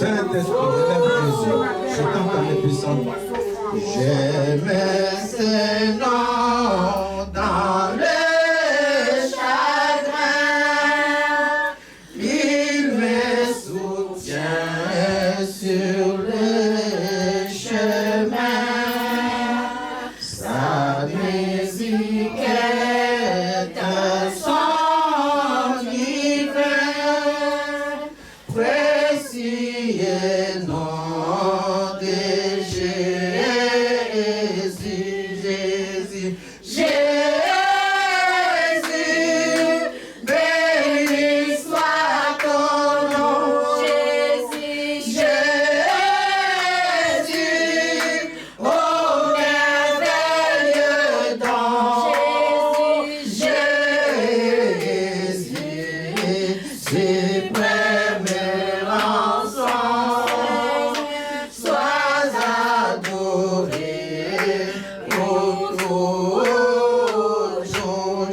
Saint-Esprit, élève Jésus. Je t'entends les puissants. J'ai maintenant dans le chagrin, il me soutient sur le chemin. Sa musique est un son divin, précieux nom de Jésus, Jésus, Jésus, béni soit ton nom, Jésus, Jésus, oh merveilleux don, Jésus, suprême rançon, sois adoré pour toujours,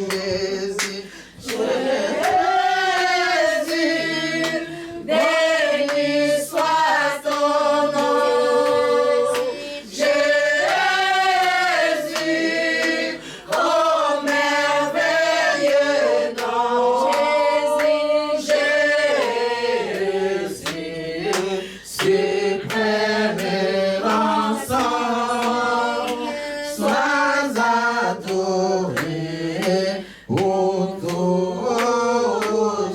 Jésus, Jésus, béni soit ton nom, Jésus, oh merveilleux nom, Jésus, suprême rançon, sois adoré pour toujours,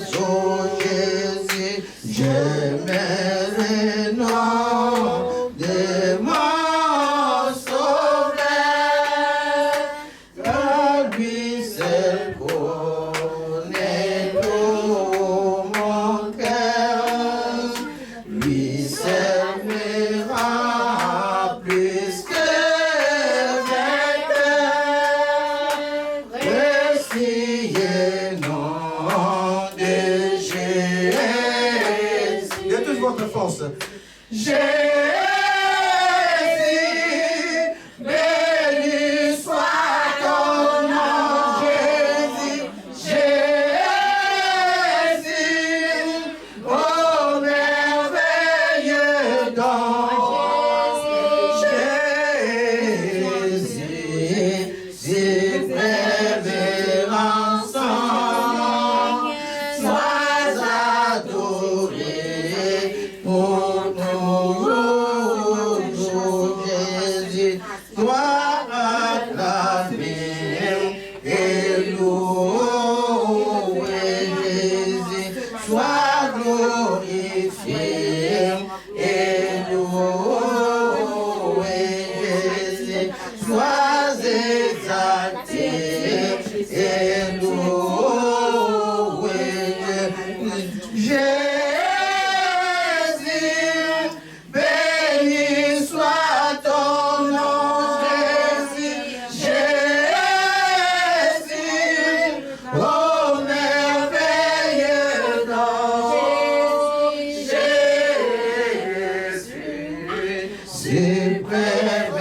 Jésus. J'aimais le nom de mon sauveur, car lui seul connaît tout mon cœur. Lui seul me rend plus que vainqueur. Précieux nom de Jésus. De toute votre force. Jésus, béni soit ton nom, Jésus, Jésus, oh merveilleux don, Jésus, suprême rançon, sois adoré pour toujours, Jésus, toi acclamé et loué, Jésus, sois glorifié et loué, Jésus, sois exalté et loué, Jésus, béni soit ton nom, Jésus, oh merveilleux nom, Jésus, suprême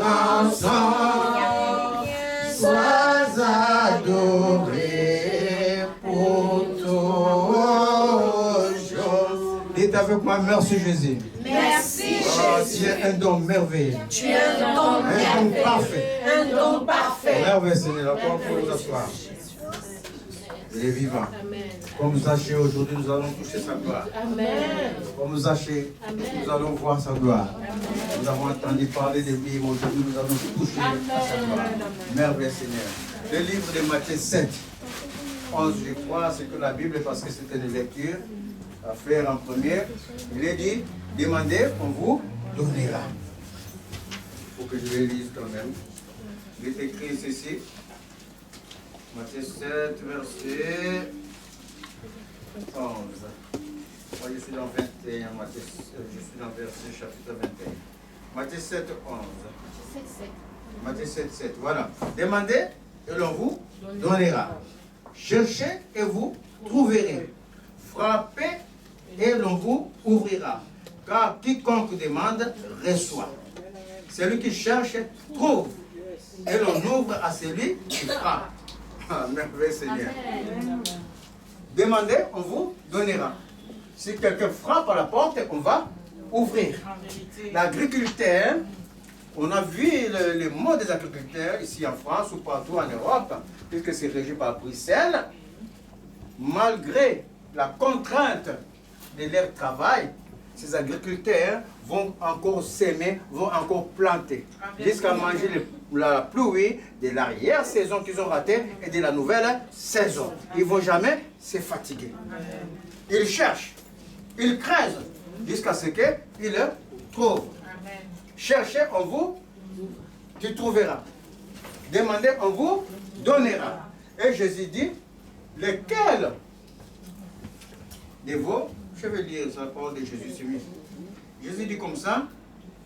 rançon, sois adoré pour toujours. Dites avec moi, merci Jésus. Merci Oh, Jésus. tu es un don merveilleux. Tu es un don Un don merveilleux. parfait. Un don parfait. Merveilleux Seigneur, encore pour nous asseoir. Il est vivant. Comme Zachée aujourd'hui, nous allons toucher sa gloire. Comme Zachée, nous allons voir sa gloire. Nous avons entendu parler de lui, mais aujourd'hui nous allons toucher à sa gloire. Merveilleux Seigneur. Le livre de Matthieu 7, 11, je crois, c'est que la Bible, parce que c'était une lecture à faire en première. Il est dit, demandez, on vous donnera. Il faut que je le lise quand même. Il est écrit ceci. Matthieu 7, verset 11. Moi, je suis dans 21, Matthieu, je suis dans verset chapitre 21. Matthieu 7, 11. Matthieu 7, 7. Voilà. Demandez et l'on vous donnera. Cherchez et vous trouverez. Frappez et l'on vous ouvrira. Car quiconque demande, reçoit. Celui qui cherche, trouve. Et l'on ouvre à celui qui frappe. Ah, merveilleux Seigneur. Demandez, on vous donnera. Si quelqu'un frappe à la porte, on va ouvrir. L'agriculteur, on a vu le mot des agriculteurs ici en France ou partout en Europe, puisque c'est régi par Bruxelles, malgré la contrainte de leur travail, ces agriculteurs vont encore s'aimer, vont encore planter, jusqu'à manger la pluie de l'arrière-saison qu'ils ont ratée et de la nouvelle saison. Ils ne vont jamais se fatiguer. Ils cherchent, ils creusent, jusqu'à ce qu'ils le trouvent. Cherchez, on vous, tu trouveras. Demandez, on vous donnera. Et Jésus dit, lequel de vous, je vais lire la parole de Jésus, c'est mieux. Jésus dit comme ça,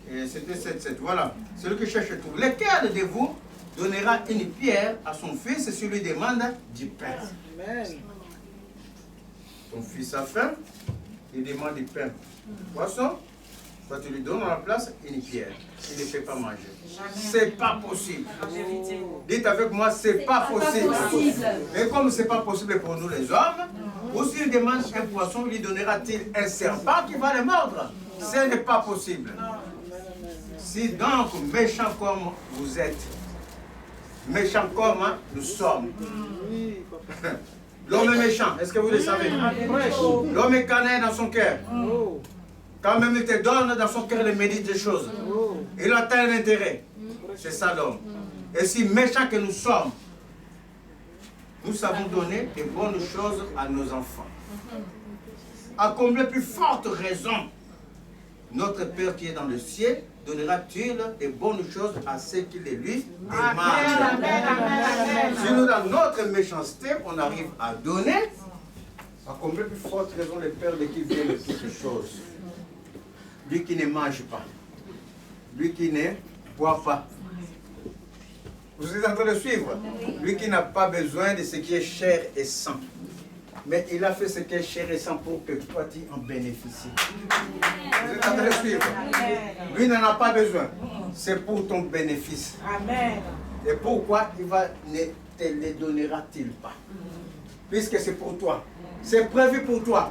c'était 7, voilà. Celui qui cherche tout. Lequel de vous donnera une pierre à son fils si lui demande du pain? Amen. Ton fils a faim, il demande du pain. Poisson, quand tu lui donnes à la place une pierre, il ne fait pas manger. C'est pas possible. Dites avec moi, c'est pas possible. Et comme c'est pas possible pour nous les hommes, ou s'il demande un poisson, lui donnera-t-il un serpent qui va le mordre? Ce n'est pas possible. Si donc, méchant comme vous êtes, méchant comme nous sommes, l'homme est méchant, est-ce que vous le savez? L'homme est canaille dans son cœur. Quand même il te donne dans son cœur, il médite des choses. Il atteint un intérêt. C'est ça l'homme. Et si méchant que nous sommes, nous savons donner de bonnes choses à nos enfants. À combien plus forte raison, notre Père qui est dans le ciel donnera-t-il de bonnes choses à ceux qui les lui demandent. Si nous, dans notre méchanceté, on arrive à donner, à combien plus forte raison le Père de qui vient de toutes choses. Lui qui ne mange pas, lui qui ne boit pas. Vous êtes en train de suivre? Lui qui n'a pas besoin de ce qui est chair et sang. Mais il a fait ce qui est chair et sang pour que toi tu en bénéficies. Vous êtes en train de suivre? Lui n'en a pas besoin. C'est pour ton bénéfice. Amen. Et pourquoi il ne te les donnera-t-il pas? Puisque c'est pour toi. C'est prévu pour toi.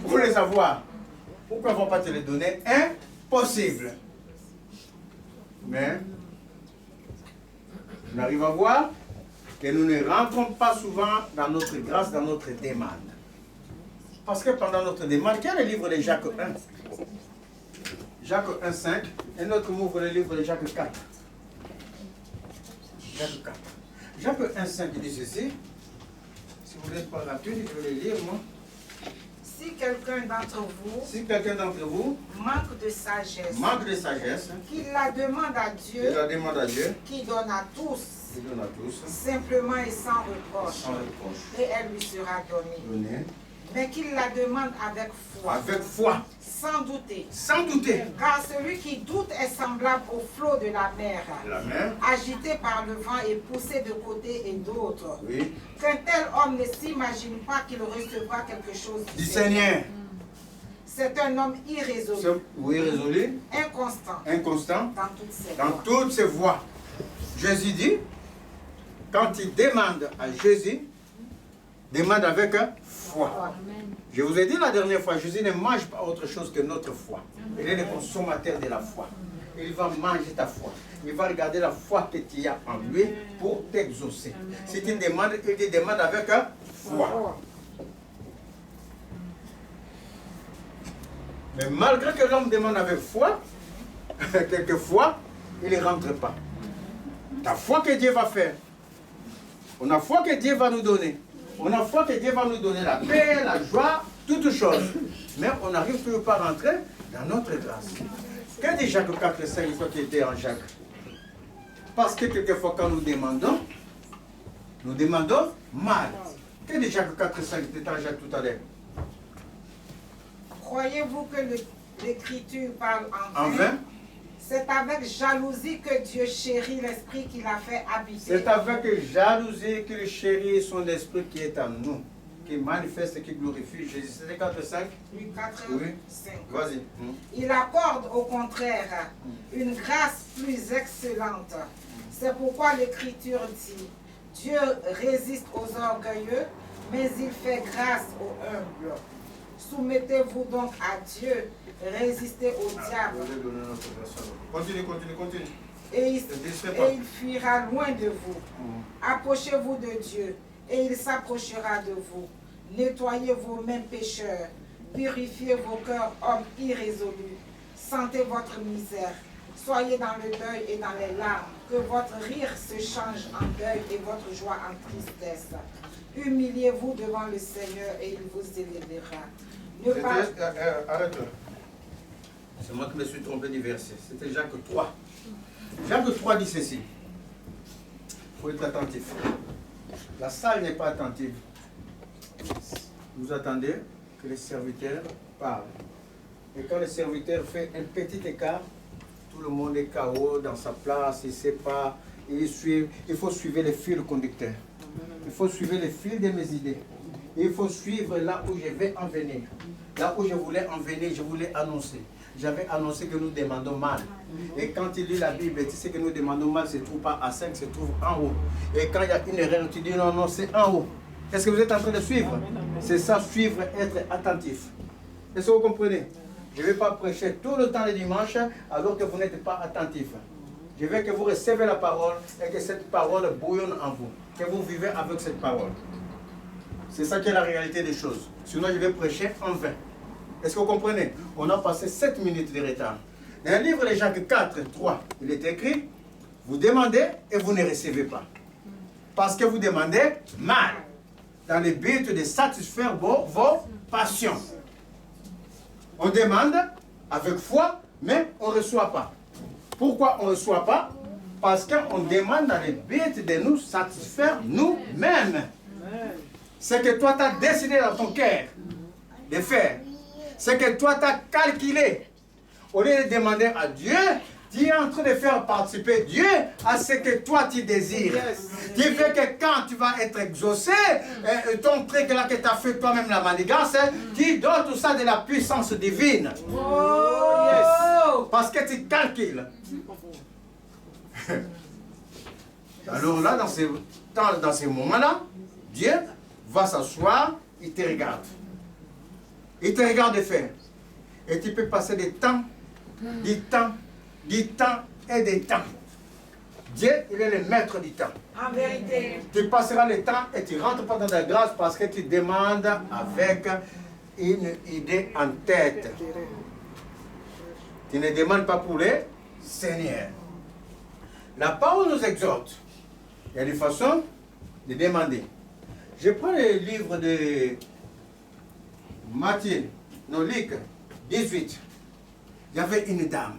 Pour les avoir. Pourquoi ne vont pas te les donner? Impossible. Mais on arrive à voir que nous ne rentrons pas souvent dans notre grâce, dans notre demande. Parce que pendant notre demande, quel est le livre de Jacques 1? Jacques 1, 5. Et notre ouvre le livre de Jacques 4. Jacques 4. Jacques 1, 5 dit ceci. Si vous n'êtes pas rapide, je vais le lire, moi. Si quelqu'un d'entre vous manque de sagesse, qu'il la demande à Dieu, qui donne à tous, simplement et sans reproche, et elle lui sera donnée. Mais qu'il la demande avec foi. Sans douter. Car celui qui doute est semblable au flot de la mer, agité par le vent et poussé de côté et d'autre. Oui. Qu'un tel homme ne s'imagine pas qu'il recevra quelque chose du Seigneur. C'est un homme irrésolu. Inconstant. Dans toutes ses voies. Jésus dit, quand il demande à Jésus, demande avec foi. Je vous ai dit la dernière fois, Jésus ne mange pas autre chose que notre foi. Il est le consommateur de la foi. Il va manger ta foi. Il va regarder la foi que tu as en lui pour t'exaucer. Si tu demandes, il te demande avec foi. Mais malgré que l'homme demande avec foi, quelquefois, il ne rentre pas. Ta foi que Dieu va faire. On a foi que Dieu va nous donner. On a foi que Dieu va nous donner la paix, la joie, toutes choses. Mais on n'arrive toujours pas à rentrer dans notre grâce. Que dit Jacques 4, 5, toi qui étais en Jacques? Parce que quelquefois quand nous demandons mal. Que dit Jacques 4, 5, tu étais en Jacques tout à l'heure? Croyez-vous que l'Écriture parle en vain? C'est avec jalousie que Dieu chérit l'esprit qu'il a fait habiter. C'est avec jalousie qu'il chérit son esprit qui est en nous, qui manifeste et qui glorifie Jésus. C'est 4, 5? Luc 4, oui. 5. Vas-y. Il accorde au contraire une grâce plus excellente. C'est pourquoi l'Écriture dit, Dieu résiste aux orgueilleux, mais il fait grâce aux humbles. Soumettez-vous donc à Dieu, résistez au diable. Continue. Et il fuira loin de vous. Approchez-vous de Dieu, et il s'approchera de vous. Nettoyez vos mains pécheurs, purifiez vos cœurs hommes irrésolus. Sentez votre misère. Soyez dans le deuil et dans les larmes, que votre rire se change en deuil et votre joie en tristesse. Humiliez-vous devant le Seigneur et il vous élèvera. Arrête. C'est moi qui me suis trompé du verset. C'était Jacques 3. Jacques 3 dit ceci. Il faut être attentif. La salle n'est pas attentive. Vous attendez que les serviteurs parlent. Et quand le serviteur fait un petit écart, tout le monde est KO dans sa place, il ne sait pas, il faut suivre les fils conducteurs. Il faut suivre les fils de mes idées. Il faut suivre là où je vais en venir. Là où je voulais en venir, je voulais annoncer. J'avais annoncé que nous demandons mal. Et quand il lit la Bible, tu sais que nous demandons mal, se trouve pas à 5, se trouve en haut. Et quand il y a une erreur, tu dis non, c'est en haut. Est-ce que vous êtes en train de suivre? C'est ça, suivre, être attentif. Est-ce que vous comprenez? Je ne vais pas prêcher tout le temps le dimanche alors que vous n'êtes pas attentif. Je veux que vous recevez la parole et que cette parole bouillonne en vous. Que vous vivez avec cette parole. C'est ça qui est la réalité des choses. Sinon, je vais prêcher en vain. Est-ce que vous comprenez? On a passé 7 minutes de retard. Dans le livre de Jacques 4, 3, il est écrit, vous demandez et vous ne recevez pas. Parce que vous demandez mal, dans le but de satisfaire vos passions. On demande avec foi, mais on ne reçoit pas. Pourquoi on ne reçoit pas? Parce qu'on demande dans le but de nous satisfaire nous-mêmes. C'est que toi, tu as décidé dans ton cœur de faire. C'est que toi, tu as calculé. Au lieu de demander à Dieu, tu es en train de faire participer Dieu à ce que toi tu désires. Tu veux que quand tu vas être exaucé, ton truc là que tu as fait toi-même la manigance, tu donnes tout ça de la puissance divine. Parce que tu calcules. Alors là, dans ces moments-là, Dieu va s'asseoir, il te regarde. Il te regarde faire. Et tu peux passer des temps et des temps. Dieu, il est le maître du temps. En vérité. Tu passeras le temps et tu ne rentres pas dans la grâce parce que tu demandes avec une idée en tête. Tu ne demandes pas pour le Seigneur. La parole nous exhorte. Il y a des façons de demander. Je prends le livre de Luc 18. Il y avait une dame.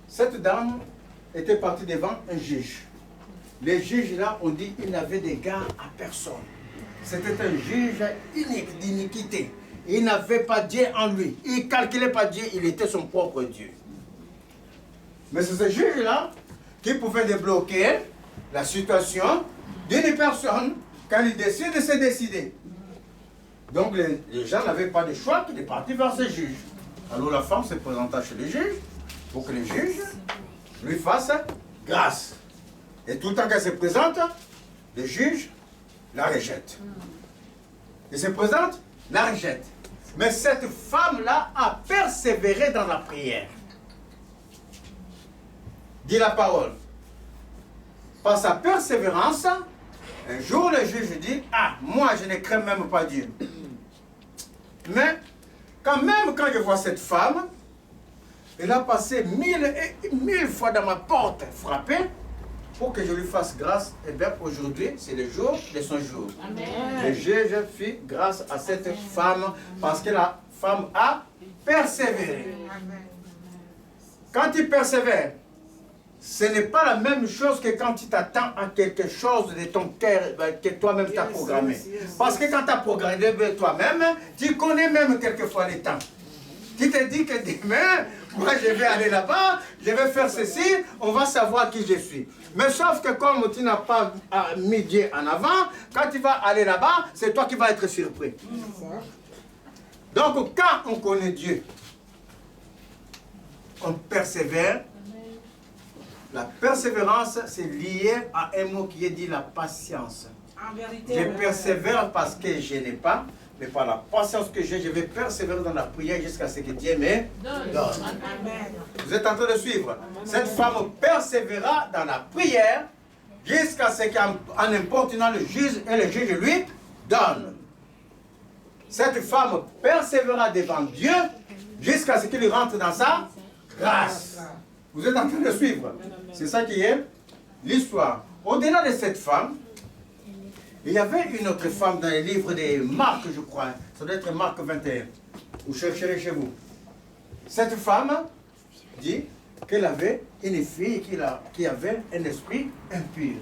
Cette dame était partie devant un juge. Les juges là ont dit qu'il n'avait d'égard à personne. C'était un juge unique d'iniquité. Il n'avait pas Dieu en lui. Il ne calculait pas Dieu, il était son propre Dieu. Mais c'est ce juge-là qui pouvait débloquer la situation d'une personne quand il décide de se décider. Donc les gens n'avaient pas de choix qu'il est parti vers ce juge. Alors la femme se présenta chez le juge pour que le juge lui fasse grâce. Et tout le temps qu'elle se présente, le juge la rejette. Il se présente, la rejette. Mais cette femme-là a persévéré dans la prière. Dit la parole. Par sa persévérance, un jour le juge dit, ah, moi je ne crains même pas Dieu. Mais quand je vois cette femme, elle a passé 1000 fois dans ma porte frappée pour que je lui fasse grâce. Et bien aujourd'hui, c'est le jour de son jour. Amen. Le juge fit grâce à cette femme parce que la femme a persévéré. Amen. Quand tu persévères, ce n'est pas la même chose que quand tu t'attends à quelque chose de ton cœur que toi-même tu as programmé. Parce que quand tu as programmé toi-même, tu connais même quelquefois les temps. Tu te dis que demain, moi je vais aller là-bas, je vais faire ceci, on va savoir qui je suis. Mais sauf que comme tu n'as pas mis Dieu en avant, quand tu vas aller là-bas, c'est toi qui vas être surpris. Donc quand on connaît Dieu, on persévère. La persévérance, c'est lié à un mot qui est dit la patience. En vérité, je persévère parce que je n'ai pas, mais par la patience que j'ai, je vais persévérer dans la prière jusqu'à ce que Dieu me donne. Vous êtes en train de suivre? Cette femme persévéra dans la prière jusqu'à ce qu'en importunant le juge, et le juge lui donne. Cette femme persévéra devant Dieu jusqu'à ce qu'il rentre dans sa grâce. Vous êtes en train de suivre? C'est ça qui est l'histoire. Au-delà de cette femme, il y avait une autre femme dans les livres de Marc, je crois. Ça doit être Marc 21. Vous chercherez chez vous. Cette femme dit qu'elle avait une fille qui avait un esprit impur.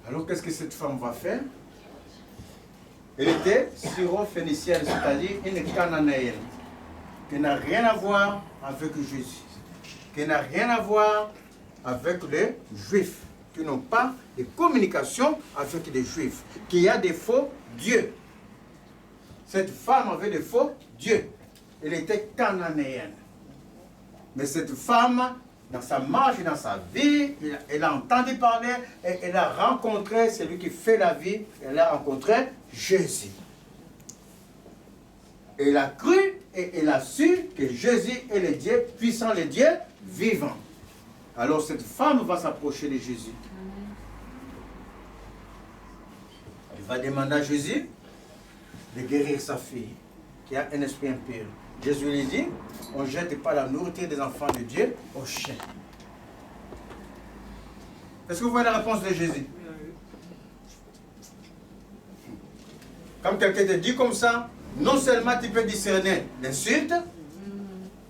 Alors qu'est-ce que cette femme va faire? Elle était syro-phénicienne, c'est-à-dire une cananéenne, qui n'a rien à voir avec Jésus, qui n'a rien à voir avec les Juifs, qui n'ont pas de communication avec les Juifs, qui a des faux dieux. Cette femme avait des faux dieux. Elle était cananéenne. Mais cette femme, dans sa marche, dans sa vie, elle a entendu parler et elle a rencontré celui qui fait la vie. Elle a rencontré Jésus. Elle a cru et elle a su que Jésus est le Dieu puissant, le Dieu vivant. Alors cette femme va s'approcher de Jésus. Elle va demander à Jésus de guérir sa fille qui a un esprit impur. Jésus lui dit, on ne jette pas la nourriture des enfants de Dieu aux chiens. Est-ce que vous voyez la réponse de Jésus? Comme quelqu'un te dit comme ça, non seulement tu peux discerner l'insulte,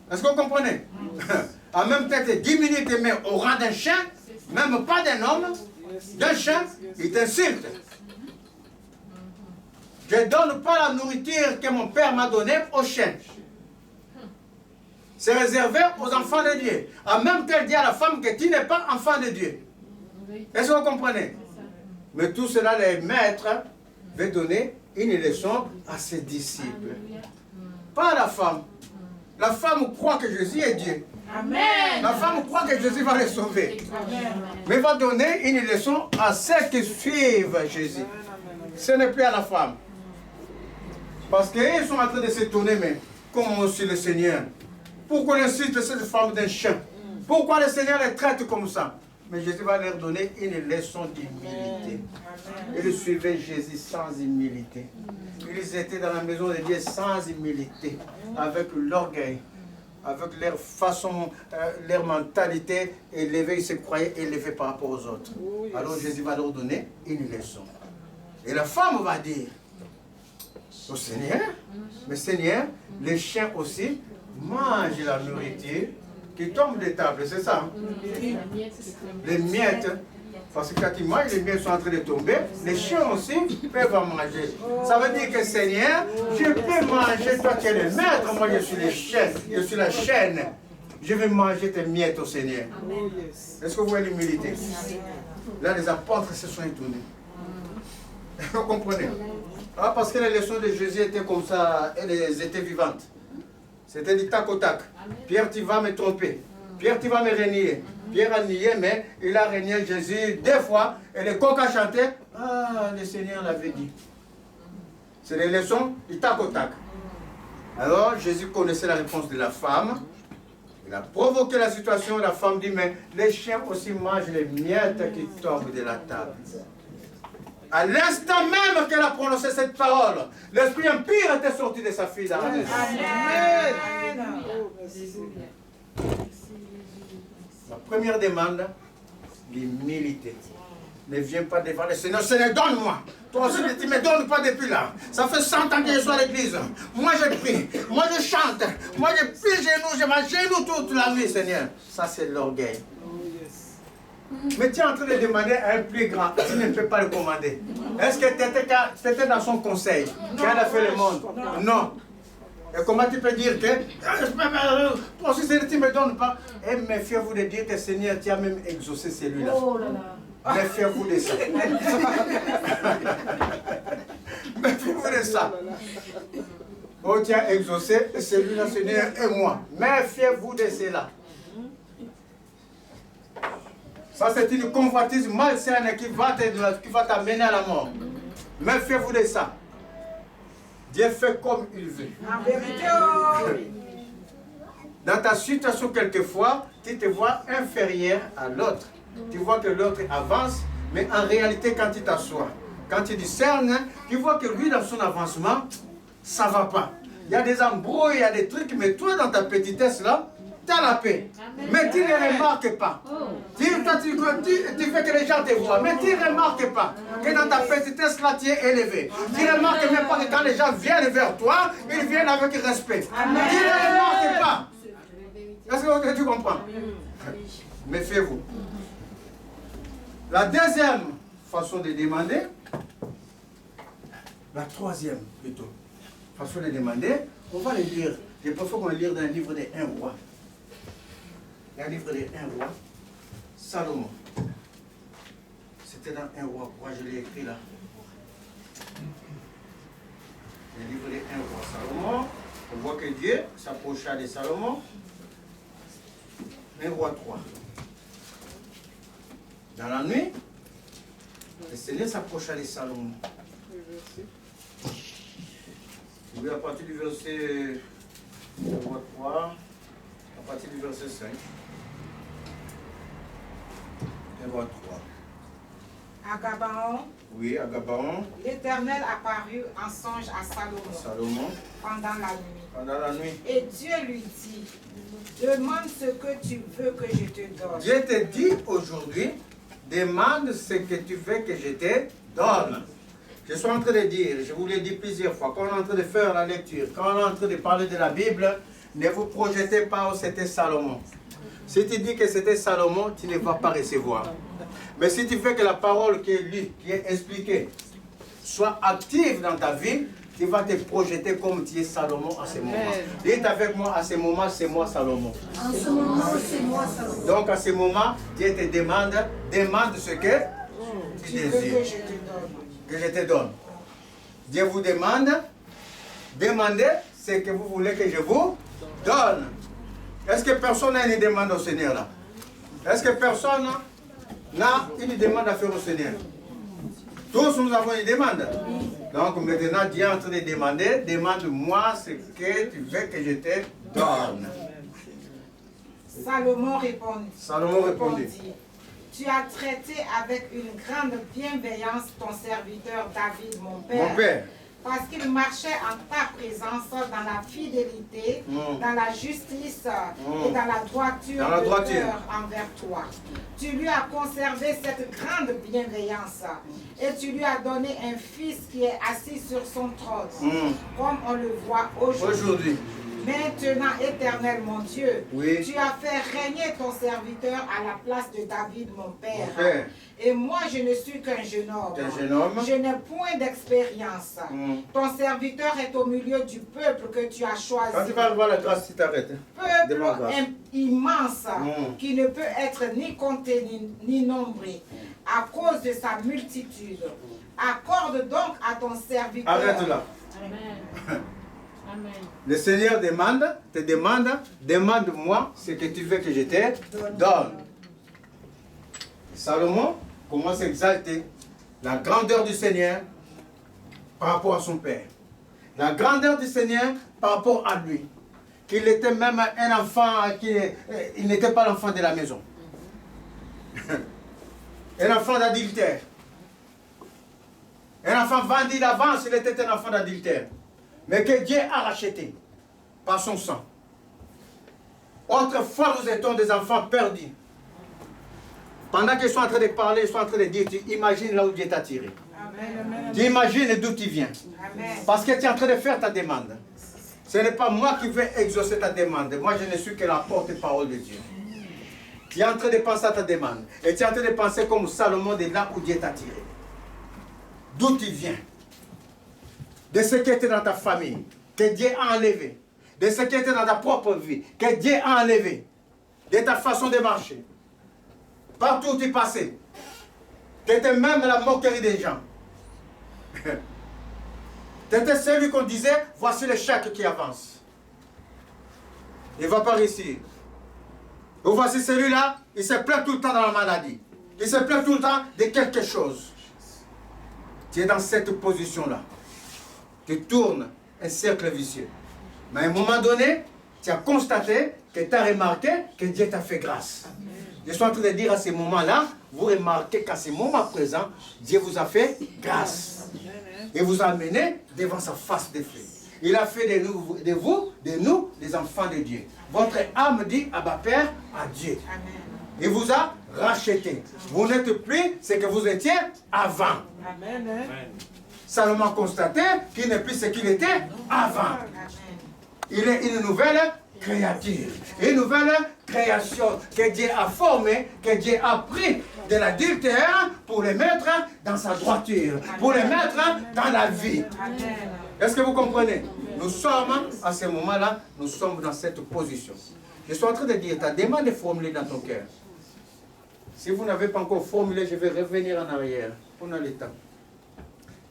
est-ce que vous comprenez? En même temps, tu diminues tes mains au rang d'un chien, même pas d'un homme, d'un chien, il t'insulte. Je ne donne pas la nourriture que mon père m'a donnée aux chiens. C'est réservé aux enfants de Dieu. En même temps, il dit à la femme que tu n'es pas enfant de Dieu. Est-ce que vous comprenez? Mais tout cela, les maîtres veulent donner une leçon à ses disciples. Pas à la femme. La femme croit que Jésus est Dieu. Amen. La femme croit que Jésus va les sauver. Amen. Mais va donner une leçon à ceux qui suivent Jésus. Ce n'est plus à la femme. Parce qu'ils sont en train de s'étonner, mais comment aussi le Seigneur? Pourquoi il insulte cette femme d'un chien? Pourquoi le Seigneur les traite comme ça? Mais Jésus va leur donner une leçon d'humilité. Ils suivaient Jésus sans humilité. Ils étaient dans la maison de Dieu sans humilité, avec l'orgueil, avec leur façon, leur mentalité élevée. Ils se croyaient élevés par rapport aux autres. Alors Jésus va leur donner une leçon. Et la femme va dire au Seigneur, mais Seigneur, les chiens aussi mangent la nourriture qui tombe des tables, c'est ça? Les miettes, parce que quand ils mangent, les miettes sont en train de tomber, les chiens aussi peuvent en manger. Ça veut dire que Seigneur, je peux manger, toi qui es le maître, moi je suis le chien, je suis la chaîne. Je vais manger tes miettes au Seigneur. Est-ce que vous voyez l'humilité? Là, les apôtres se sont étonnés. Vous comprenez? Ah, parce que les leçons de Jésus étaient comme ça, elles étaient vivantes. C'était du tac au tac. Pierre, tu vas me tromper. Pierre, tu vas me renier. Pierre a nié, mais il a renié Jésus 2 fois. Et le coq a chanté. Ah, le Seigneur l'avait dit. C'est les leçons du tac au tac. Alors, Jésus connaissait la réponse de la femme. Il a provoqué la situation. La femme dit, mais les chiens aussi mangent les miettes qui tombent de la table. À l'instant même qu'elle a prononcé cette parole, l'esprit impur était sorti de sa fille dans la maison. Amen. La première demande, l'humilité. Ne viens pas devant le Seigneur. Seigneur, donne-moi. Toi aussi, tu ne me donnes pas depuis là. Ça fait 100 ans que je suis à l'église. Moi, je prie. Moi, je chante. Moi, je plie genoux. Je m'agenouille toute la nuit, Seigneur. Ça, c'est l'orgueil. Mais tu es en train de demander à un plus grand, tu ne peux pas le commander. Est-ce que tu étais dans son conseil? Qui a fait le monde? Non. Et comment tu peux dire que toi aussi, Seigneur, tu ne me donnes pas? Et méfiez-vous de dire que Seigneur, tu as même exaucé celui-là. Oh là là. Méfiez-vous de ça. Méfiez-vous de ça. Oh, tu as exaucé celui-là, Seigneur, et moi. Méfiez-vous de cela. Ça, c'est une convoitise malsaine qui va t'amener à la mort. Méfiez-vous de ça. Dieu fait comme il veut. En vérité. Dans ta situation, quelquefois, tu te vois inférieur à l'autre. Tu vois que l'autre avance, mais en réalité, quand tu t'assois, quand tu discernes, tu vois que lui, dans son avancement, ça ne va pas. Il y a des embrouilles, il y a des trucs, mais toi, dans ta petitesse, là, tu as la paix. Amen. Mais tu ne remarques pas. Tu fais que les gens te voient, mais tu ne remarques pas que dans ta petitesse, là, tu es élevé. Tu ne remarques même pas que quand les gens viennent vers toi, ils viennent avec respect. Amen. Tu ne remarques pas. Est-ce que tu comprends? Méfiez-vous. La deuxième façon de demander, la troisième plutôt, façon de demander, on va le lire. Je préfère qu'on le lise dans le livre des 1 roi. Le livre des 1 roi, Salomon. C'était dans 1 roi, pourquoi je l'ai écrit là? Le livre des 1 roi, Salomon. On voit que Dieu s'approcha de Salomon. 1 roi 3. Dans la nuit, le Seigneur s'approcha de Salomon. Oui, à partir du verset 3, à partir du verset 5. 1 roi 3. À Gabaon. Oui, à Gabaon. L'Éternel apparut en songe à Salomon. Pendant la nuit. Pendant la nuit. Et Dieu lui dit, demande ce que tu veux que je te donne. Dieu te dit aujourd'hui, demande ce que tu veux que je te donne. Je suis en train de dire, je vous l'ai dit plusieurs fois, quand on est en train de faire la lecture, quand on est en train de parler de la Bible, ne vous projetez pas où c'était Salomon. Si tu dis que c'était Salomon, tu ne vas pas recevoir. Mais si tu fais que la parole qui est lue, qui est expliquée, soit active dans ta vie, tu vas te projeter comme tu es Salomon à ce moment. Dites avec moi, à ce moment, c'est moi Salomon. En ce moment, c'est moi Salomon. Donc à ce moment, Dieu te demande ce que tu désires. Que je te donne. Dieu vous demande, demandez ce que vous voulez que je vous donne. Est-ce que personne n'a une demande au Seigneur là? Est-ce que personne n'a une demande à faire au Seigneur? Tous nous avons une demande. Donc maintenant Dieu est en train de demander, demande-moi ce que tu veux que je te donne. Salomon répondit. Tu as traité avec une grande bienveillance ton serviteur David, mon père. Parce qu'il marchait en ta présence dans la fidélité, dans la justice et dans la droiture de cœur envers toi. Tu lui as conservé cette grande bienveillance et tu lui as donné un fils qui est assis sur son trône, comme on le voit aujourd'hui. Maintenant, Éternel mon Dieu, tu as fait régner ton serviteur à la place de David, mon père. Et moi, je ne suis qu'un jeune homme. Je n'ai point d'expérience. Ton serviteur est au milieu du peuple que tu as choisi. Quand tu vas voir la grâce, tu t'arrêtes. Peuple immense qui ne peut être ni compté ni nombré à cause de sa multitude. Accorde donc à ton serviteur. Arrête là. Amen. Amen. Le Seigneur te demande, demande-moi ce que tu veux que je te donne. Salomon commence à exalter la grandeur du Seigneur par rapport à son père. La grandeur du Seigneur par rapport à lui. Qu'il était même un enfant, il n'était pas l'enfant de la maison. Un enfant d'adultère. Un enfant vendu d'avance, il était un enfant d'adultère. Mais que Dieu a racheté par son sang. Autrefois, nous étions des enfants perdus. Pendant qu'ils sont en train de parler, ils sont en train de dire, tu imagines là où Dieu t'a tiré. Amen. Tu imagines d'où tu viens. Amen. Parce que tu es en train de faire ta demande. Ce n'est pas moi qui vais exaucer ta demande. Moi, je ne suis que la porte-parole de Dieu. Tu es en train de penser à ta demande. Et tu es en train de penser comme Salomon de là où Dieu t'a tiré. D'où tu viens. De ce qui était dans ta famille, que Dieu a enlevé. De ce qui était dans ta propre vie, que Dieu a enlevé. De ta façon de marcher. Partout où tu passais. Tu étais même la moquerie des gens. Tu étais celui qu'on disait, voici le chèque qui avance. Il ne va pas réussir. Ou voici celui-là, il se plaint tout le temps dans la maladie. Il se plaint tout le temps de quelque chose. Tu es dans cette position-là. Tu tournes un cercle vicieux. Mais à un moment donné, tu as constaté que tu as remarqué que Dieu t'a fait grâce. Je suis en train de dire à ce moment-là, vous remarquez qu'à ce moment présent, Dieu vous a fait grâce. Et vous a amené devant sa face de feu. Il a fait de nous, des enfants de Dieu. Votre âme dit, Abba Père, à Dieu. Il vous a racheté. Vous n'êtes plus ce que vous étiez avant. Salomon a constaté qu'il n'est plus ce qu'il était avant. Il est une nouvelle créature, une nouvelle création que Dieu a formée, que Dieu a pris de l'adultère pour les mettre dans sa droiture, pour les mettre dans la vie. Est-ce que vous comprenez? Nous sommes, à ce moment-là, nous sommes dans cette position. Je suis en train de dire, ta demande est formulée dans ton cœur. Si vous n'avez pas encore formulé, je vais revenir en arrière. On a le temps.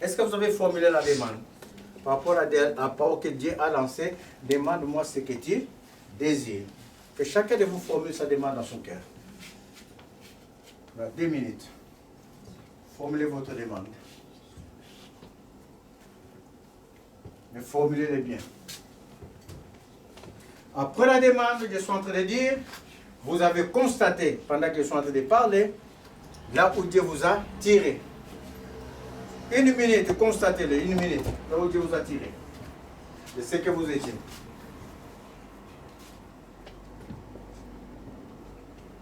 Est-ce que vous avez formulé la demande? Par rapport à la parole que Dieu a lancée, demande-moi ce que tu désires. Que chacun de vous formule sa demande dans son cœur. 2 minutes. Formulez votre demande. Mais formulez-les bien. Après la demande, je suis en train de dire, vous avez constaté, pendant que je suis en train de parler, là où Dieu vous a tiré. 1 minute, constatez-le, 1 minute, là où Dieu vous a tiré. De ce que vous étiez.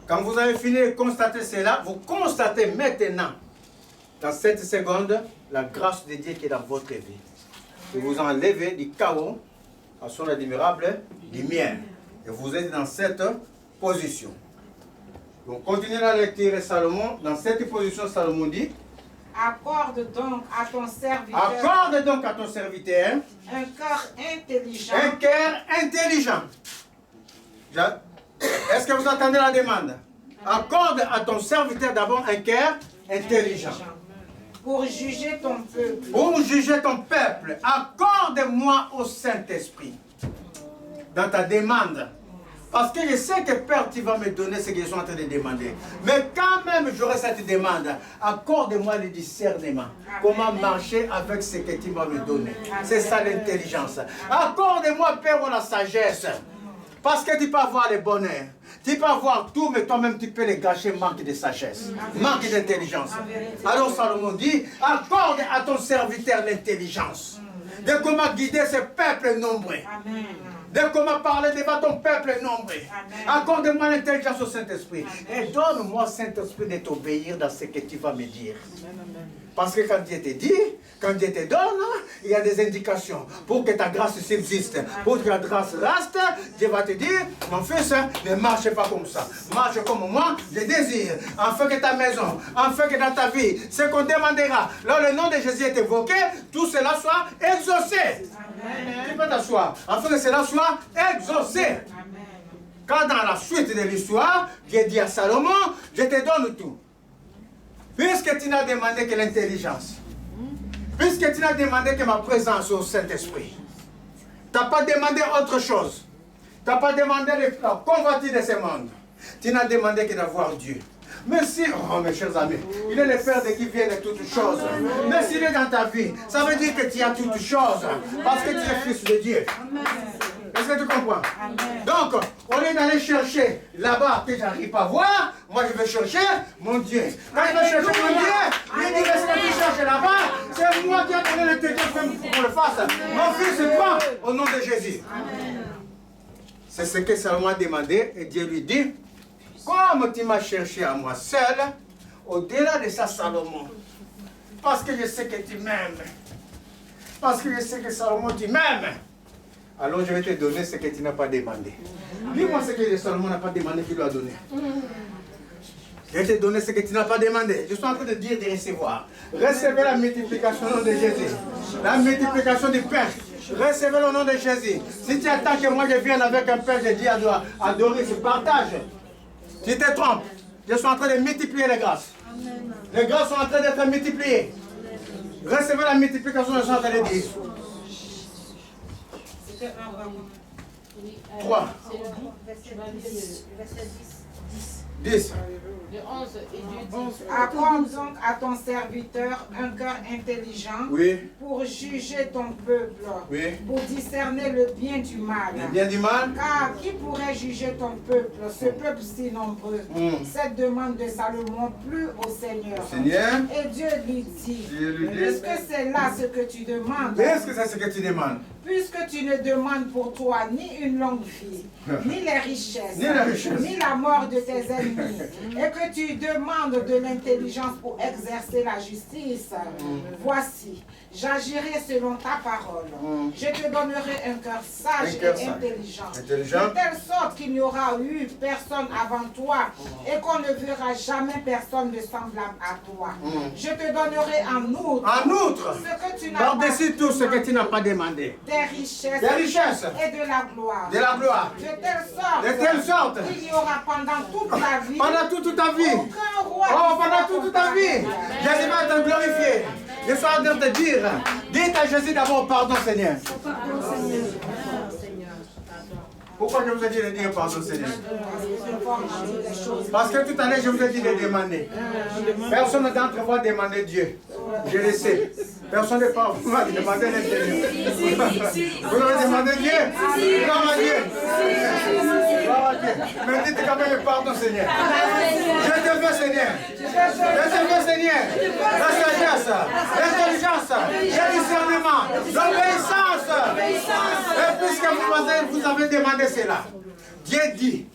Quand vous avez fini de constater cela, vous constatez maintenant, dans cette seconde, la grâce de Dieu qui est dans votre vie. Et vous enlevez du chaos à son admirable lumière. Et vous êtes dans cette position. Donc, continuez la lecture. Salomon, dans cette position, Salomon dit, accorde donc à ton serviteur. Accorde donc à ton serviteur. Un cœur intelligent. Un cœur intelligent. Est-ce que vous entendez la demande? Accorde à ton serviteur d'abord un cœur intelligent. Pour juger ton peuple. Pour juger ton peuple. Accorde-moi au Saint-Esprit. Dans ta demande. Parce que je sais que Père, tu vas me donner ce que je suis en train de demander. Mais quand même, j'aurai cette demande. Accorde-moi le discernement. Comment marcher avec ce que tu vas me donner. C'est ça l'intelligence. Accorde-moi, Père, la sagesse. Parce que tu peux avoir le bonheur. Tu peux avoir tout, mais toi-même, tu peux les gâcher, manque de sagesse, manque d'intelligence. Alors Salomon dit, accorde à ton serviteur l'intelligence. De comment guider ce peuple nombreux. De comment parler devant ton peuple nombreux. Accorde-moi l'intelligence au Saint-Esprit. Et donne-moi, Saint-Esprit, de t'obéir dans ce que tu vas me dire. Parce que quand Dieu te dit, quand Dieu te donne, il y a des indications pour que ta grâce subsiste. Pour que ta grâce reste, Dieu va te dire, mon fils, ne marche pas comme ça. Marche comme moi, je désire. Afin que ta maison, afin que dans ta vie, ce qu'on demandera, là le nom de Jésus est évoqué, tout cela soit exaucé. Tu peux t'asseoir. Afin que cela soit exaucé. Quand dans la suite de l'histoire, Dieu dit à Salomon, je te donne tout. Puisque tu n'as demandé que l'intelligence, puisque tu n'as demandé que ma présence au Saint-Esprit, tu n'as pas demandé autre chose, tu n'as pas demandé la convoitise de ce monde, tu n'as demandé que d'avoir Dieu. Mais si, oh mes chers amis, il est le Père de qui vient de toutes choses. Mais s'il est dans ta vie, ça veut dire que tu as toutes choses, parce que tu es fils de Dieu. Est-ce que tu comprends? Donc, au lieu d'aller chercher là-bas que je n'arrive pas à voir, moi je vais chercher mon Dieu. Quand je vais chercher mon Dieu, il dit que ce que tu cherches là-bas, c'est moi qui ai donné l'intelligence pour qu'on le fasse. Mon fils prend au nom de Jésus. C'est ce que Salomon a demandé et Dieu lui dit, comme tu m'as cherché à moi seul, au-delà de ça, Salomon, parce que je sais que tu m'aimes, parce que je sais que Salomon, tu m'aimes, alors je vais te donner ce que tu n'as pas demandé. Dis-moi ce que Salomon n'a pas demandé qu'il lui a donné. Je vais te donner ce que tu n'as pas demandé. Je suis en train de dire de recevoir. Recevez la multiplication au nom de Jésus. La multiplication du pain. Recevez le nom de Jésus. Si tu attends que moi je vienne avec un pain, je dis à adorer, je partage. Tu te trompes. Je suis en train de multiplier les grâces. Les grâces sont en train d'être multipliées. Recevez la multiplication, je suis en train de dire. 3. 10. Accorde donc à ton serviteur un cœur intelligent pour juger ton peuple, pour discerner le bien du mal. Car qui pourrait juger ton peuple, ce peuple si nombreux? Cette demande de Salomon plut au Seigneur. Et Dieu lui dit, puisque c'est là ce que tu demandes, puisque tu ne demandes pour toi ni une longue vie, ni les richesses, ni la mort de tes ennemis, et que tu demandes de l'intelligence pour exercer la justice, voici, j'agirai selon ta parole. Je te donnerai un cœur sage et intelligent, de telle sorte qu'il n'y aura eu personne avant toi, et qu'on ne verra jamais personne de semblable à toi. Je te donnerai en outre, ce que tu n'as pas, par-dessus tout ce que tu n'as pas demandé. Des richesses et de la gloire. De telle sorte qu'il y aura pendant toute ta vie. Aucun roi. Pendant toute ta vie. Jésus va te glorifier. Je suis en train de te dire. Dites à Jésus d'abord pardon, Seigneur. Pourquoi je vous ai dit de dire pardon, Seigneur? Parce que tout à l'heure, je vous ai dit de demander. Personne d'entre vous a demandé Dieu. Je le sais. Personne ne va demander le Seigneur. Vous avez demandé Dieu? Gloire à Dieu. Mais dites quand même pardon, Seigneur. Je te veux, Seigneur. Je te veux, Seigneur. La sagesse, l'intelligence, le discernement, l'obéissance. Et puisque vous avez demandé cela, Dieu dit.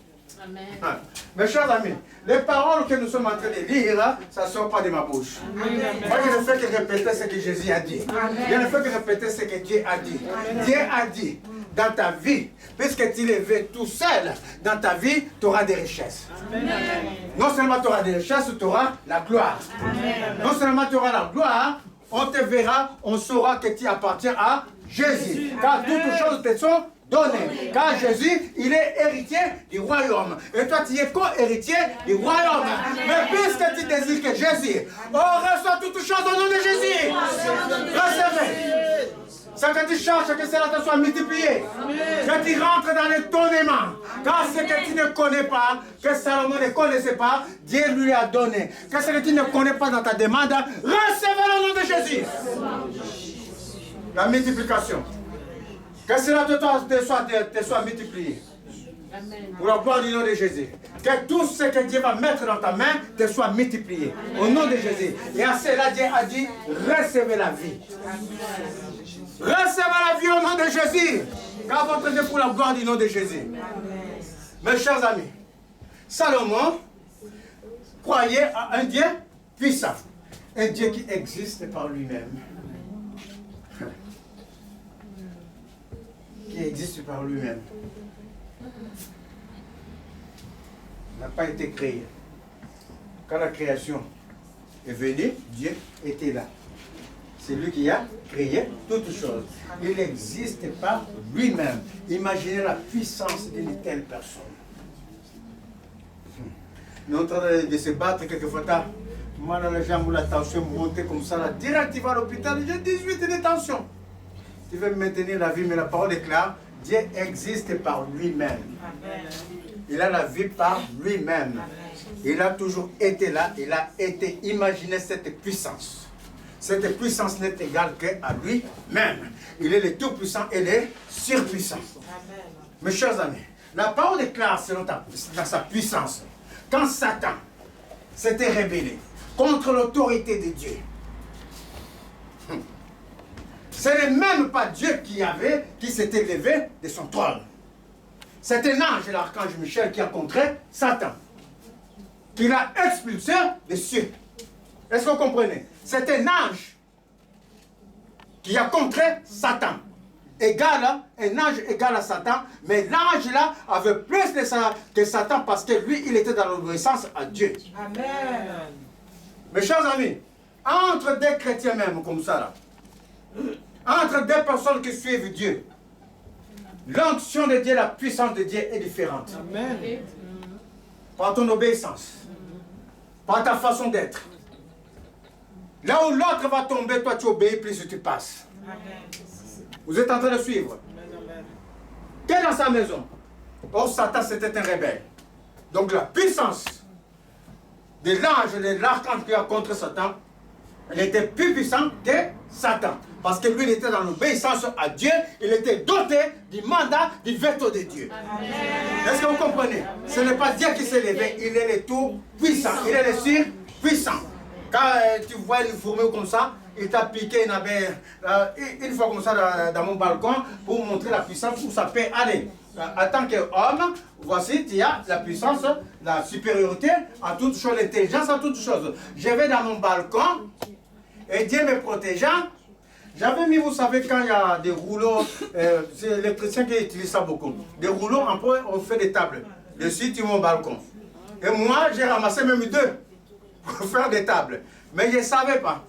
Amen. Mes chers amis, les paroles que nous sommes en train de lire, ça ne sort pas de ma bouche. Amen. Moi, je ne fais que répéter ce que Jésus a dit. Amen. Je ne fais que répéter ce que Dieu a dit. Amen. Dieu a dit, dans ta vie, puisque tu es levé tout seul, dans ta vie, tu auras des richesses. Amen. Non seulement tu auras des richesses, tu auras la gloire. Amen. Non seulement tu auras la gloire, on te verra, on saura que tu appartiens à Jésus. Car toutes choses te sont données. Car Jésus, il est héritier du royaume. Et toi, tu es co-héritier du royaume. Mais puisque tu désires que Jésus, on reçoit toutes choses au nom de Jésus. Recevez. C'est que tu cherches que cela te soit multiplié. Que tu rentres dans l'étonnement. Car ce que tu ne connais pas, que Salomon ne connaissait pas, Dieu lui a donné. Que ce que tu ne connais pas dans ta demande, recevez le nom de Jésus. La multiplication. Que cela te soit multiplié. Amen. Pour la gloire du nom de Jésus. Que tout ce que Dieu va mettre dans ta main te soit multiplié. Amen. Au nom de Jésus. Et à cela, Dieu a dit, recevez la vie. Amen. Recevez la vie au nom de Jésus. Car votre Dieu pour la gloire du nom de Jésus. Amen. Mes chers amis, Salomon croyait à un Dieu puissant. Un Dieu qui existe par lui-même. Qui existe par lui-même. N'a pas été créé. Quand la création est venue, Dieu était là. C'est lui qui a créé toutes choses. Il existe par lui-même. Imaginez la puissance d'une telle personne. Nous sommes en train de se battre quelquefois. Moi, dans les jambes où la tension montait comme ça, là, direct, il va à l'hôpital, j'ai 18 de tension. Tu veux maintenir la vie, mais la parole déclare, Dieu existe par lui-même. Il a la vie par lui-même. Il a toujours été là, il a été. Imaginez cette puissance. Cette puissance n'est égale qu'à lui-même. Il est le tout-puissant et le surpuissant. Mes chers amis, la parole déclare selon sa puissance. Quand Satan s'était rébellé contre l'autorité de Dieu, ce n'est même pas Dieu qui s'était levé de son trône. C'est un ange, l'archange Michel, qui a contré Satan. Qui l'a expulsé des cieux. Est-ce que vous comprenez? C'est un ange qui a contré Satan. Un ange égal à Satan, mais l'ange là avait plus de ça que Satan parce que lui, il était dans l'obéissance à Dieu. Amen. Mes chers amis, entre des chrétiens même comme ça là, entre deux personnes qui suivent Dieu, l'onction de Dieu, la puissance de Dieu est différente. Amen. Par ton obéissance, par ta façon d'être. Là où l'autre va tomber, toi tu obéis, plus tu passes. Amen. Vous êtes en train de suivre. Qui est dans sa maison? Or Satan c'était un rebelle. Donc la puissance de l'ange, de l'archange qui a contre Satan, il était plus puissant que Satan. Parce que lui, il était dans l'obéissance à Dieu. Il était doté du mandat, du veto de Dieu. Est-ce que vous comprenez? Ce n'est pas Dieu qui s'est levé. Il est le tout puissant. Il est le surpuissant. Quand tu vois une fourmi comme ça, il t'a piqué une fois comme ça dans mon balcon pour montrer la puissance où ça peut aller. En tant qu'homme, voici, tu as la puissance, la supériorité à toutes choses, l'intelligence à toutes choses. Je vais dans mon balcon et Dieu me protégeant. J'avais mis, vous savez, quand il y a des rouleaux, c'est les chrétiens qui utilisent ça beaucoup. Des rouleaux, après on fait des tables. Dessus, tu mets mon balcon. Et moi, j'ai ramassé même 2 pour faire des tables. Mais je ne savais pas.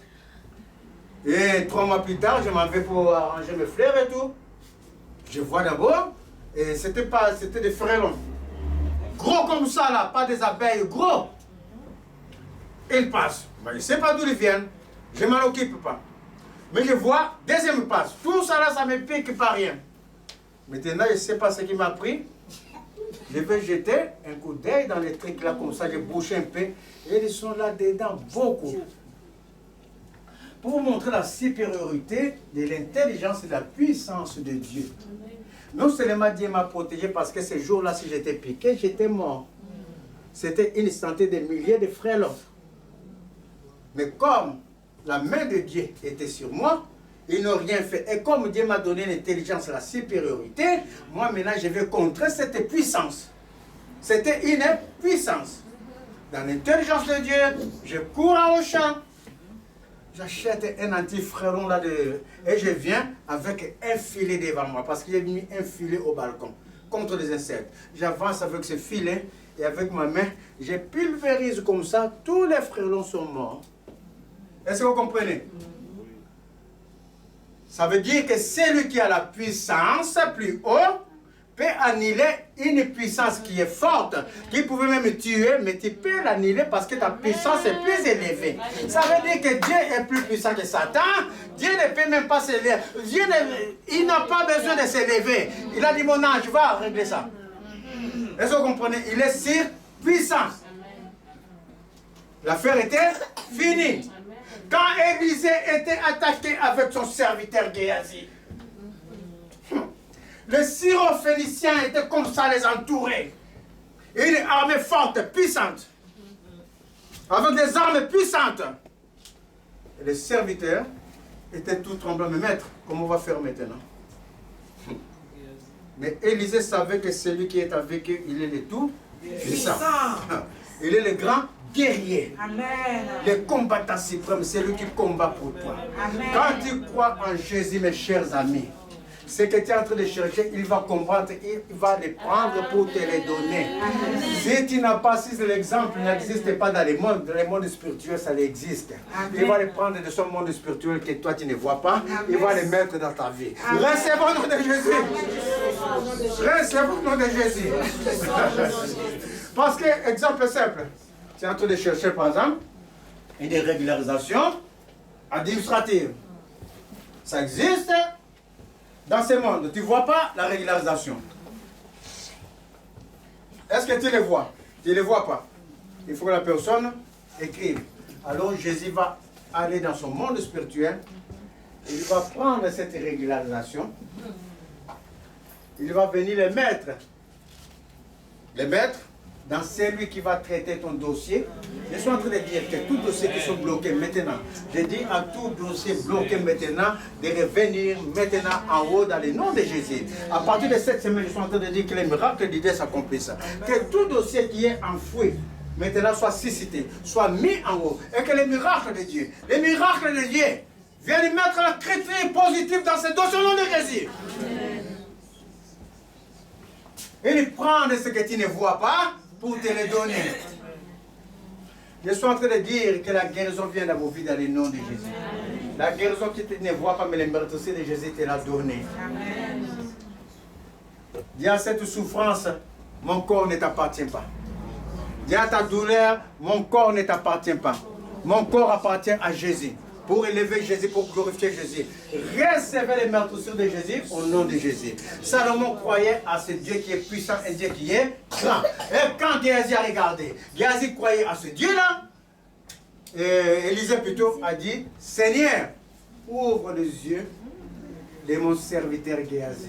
Et 3 mois plus tard, je m'en vais pour arranger mes fleurs et tout. Je vois d'abord, et c'était des frelons. Gros comme ça là, pas des abeilles, gros. Ils passent. Mais je ne sais pas d'où ils viennent. Je ne m'en occupe pas. Mais je vois, deuxième passe. Tout ça là, ça me pique pas rien. Maintenant, je ne sais pas ce qui m'a pris. Je vais jeter un coup d'œil dans les trucs là, comme ça, je bouche un peu. Et ils sont là dedans, beaucoup. Pour vous montrer la supériorité de l'intelligence et de la puissance de Dieu. Non seulement Dieu m'a protégé parce que ce jour-là, si j'étais piqué, j'étais mort. C'était une centaine de milliers de frelons. Mais comme la main de Dieu était sur moi, ils n'ont rien fait. Et comme Dieu m'a donné l'intelligence et la supériorité, moi maintenant je vais contrer cette puissance. C'était une puissance. Dans l'intelligence de Dieu, je cours au champ. J'achète un anti-frelon là et je viens avec un filet devant moi parce qu'il a mis un filet au balcon contre les insectes. J'avance avec ce filet et avec ma main, je pulvérise comme ça, tous les frelons sont morts. Est-ce que vous comprenez? Ça veut dire que celui qui a la puissance plus haut peut annuler une puissance qui est forte, qui pouvait même tuer, mais tu peux l'annuler parce que ta puissance est plus élevée. Ça veut dire que Dieu est plus puissant que Satan. Dieu ne peut même pas s'élever. Il n'a pas besoin de s'élever. Il a dit, mon ange, va régler ça. Est-ce que vous comprenez? Il est surpuissant. L'affaire était finie. Quand Élisée était attaqué avec son serviteur Géasi, les Syrophéniciens étaient comme ça, les entourer. Et une armée forte, puissante. Avec des armes puissantes. Et les serviteurs étaient tout tremblants. Mais maître, comment on va faire maintenant? Mais Élisée savait que celui qui est avec eux, il est le tout puissant. Il est le grand guerrier. Amen. Le combattant suprême, c'est lui qui combat pour toi. Amen. Quand tu crois en Jésus, mes chers amis, ce que tu es en train de chercher, il va combattre, il va les prendre pour te les donner. Amen. Si tu n'as pas, si l'exemple n'existe pas dans le monde spirituel, ça existe. Amen. Il va les prendre de son monde spirituel que toi tu ne vois pas, amen, il va les mettre dans ta vie. Recevons au nom de Jésus. Recevons au nom de Jésus. Parce que, exemple simple, tu es en train de chercher par exemple une régularisation administrative. Ça existe. Dans ce monde, tu ne vois pas la régularisation. Est-ce que tu les vois? Tu ne les vois pas. Il faut que la personne écrive. Alors Jésus va aller dans son monde spirituel. Il va prendre cette régularisation. Il va venir les mettre. Les mettre dans celui qui va traiter ton dossier. Je suis en train de dire que tous les dossiers qui sont bloqués maintenant, je dis à tout dossier bloqué maintenant de revenir maintenant en haut dans le nom de Jésus. À partir de cette semaine, je suis en train de dire que les miracles de Dieu s'accomplissent. Que tout dossier qui est enfoui maintenant soit suscité, soit mis en haut. Et que les miracles de Dieu viennent mettre un critère positif dans ce dossier au nom de Jésus. Et ils prennent ce que tu ne vois pas pour te les donner. Je suis en train de dire que la guérison vient dans vos vies dans le nom de Jésus. La guérison que tu ne vois pas, mais le meurtrier de Jésus te l'a donnée. Dis à cette souffrance, mon corps ne t'appartient pas. Dis à ta douleur, mon corps ne t'appartient pas. Mon corps appartient à Jésus. pour élever Jésus, pour glorifier Jésus. Recevez les meurtrissures de Jésus au nom de Jésus. Salomon croyait à ce Dieu qui est puissant, un Dieu qui est grand. Et quand Géasi a regardé, Géasi croyait à ce Dieu-là, Élisée plutôt a dit, Seigneur, ouvre les yeux de mon serviteur Géasi,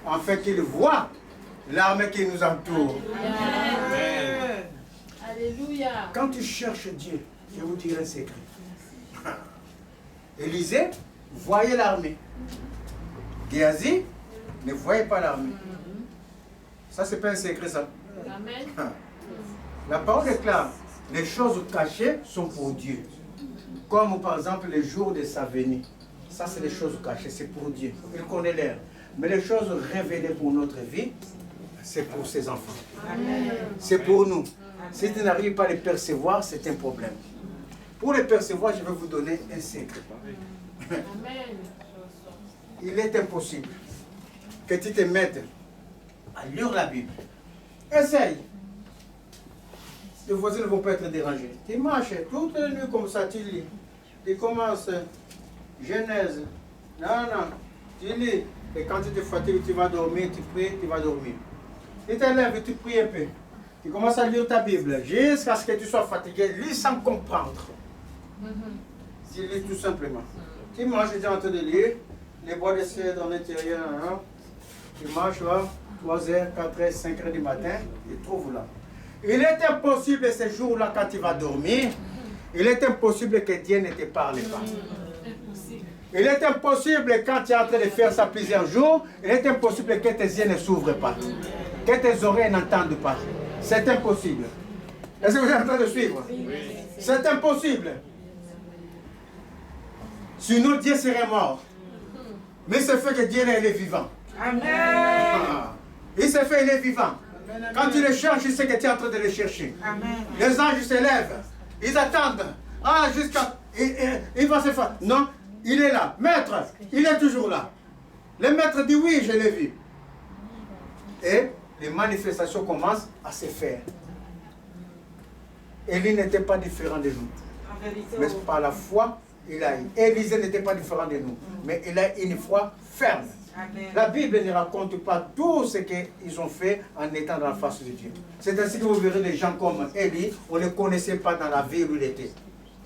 afin qu'il voie l'armée qui nous entoure. Amen. Alléluia. Quand tu cherches Dieu, je vous dirai un secret. Élisée voyait l'armée. Géasi ne voyait pas l'armée. Ça, c'est pas un secret, ça. Amen. La parole est claire. Les choses cachées sont pour Dieu. Comme par exemple les jours de sa venue. Ça, c'est les choses cachées, c'est pour Dieu. Il connaît l'heure. Mais les choses révélées pour notre vie, c'est pour ses enfants. C'est pour nous. Si tu n'arrives pas à les percevoir, c'est un problème. Pour les percevoir, je vais vous donner un secret. Il est impossible que tu te mettes à lire la Bible. Essaye. Les voisins ne vont pas être dérangés. Tu marches toute la nuit comme ça, tu lis. Tu commences Genèse. Non. Tu lis. Et quand tu te fatigues, tu vas dormir, tu pries, tu vas dormir. Tu te lèves et tu pries un peu. Tu commences à lire ta Bible jusqu'à ce que tu sois fatigué. Lis sans comprendre. Tu lis tout simplement. Tu manges, tu es en train de lire. Les bois de cèdre dans l'intérieur. Hein? Tu marches là, 3h, 4h, 5h du matin. Tu trouves là. Il est impossible ces jours-là quand tu vas dormir. Il est impossible que Dieu ne te parle pas. Il est impossible quand tu es en train de faire ça plusieurs jours. Il est impossible que tes yeux ne s'ouvrent pas. Que tes oreilles n'entendent pas. C'est impossible. Est-ce que vous êtes en train de suivre? C'est impossible. Sinon Dieu serait mort. Mais c'est fait que Dieu est vivant. Amen. Il s'est fait, il est vivant. Quand tu le cherches, il sait que tu es en train de le chercher. Amen. Les anges se lèvent. Ils attendent. Jusqu'à... Il va se faire. Non, il est là. Maître, il est toujours là. Le maître dit oui, je l'ai vu. Et les manifestations commencent à se faire. Élie n'était pas différent de nous. Mais par la foi, il a eu. Élisée n'était pas différent de nous. Mais il a une foi ferme. Amen. La Bible ne raconte pas tout ce qu'ils ont fait en étant dans la face de Dieu. C'est ainsi que vous verrez des gens comme Élie, on ne les connaissait pas dans la ville où il était.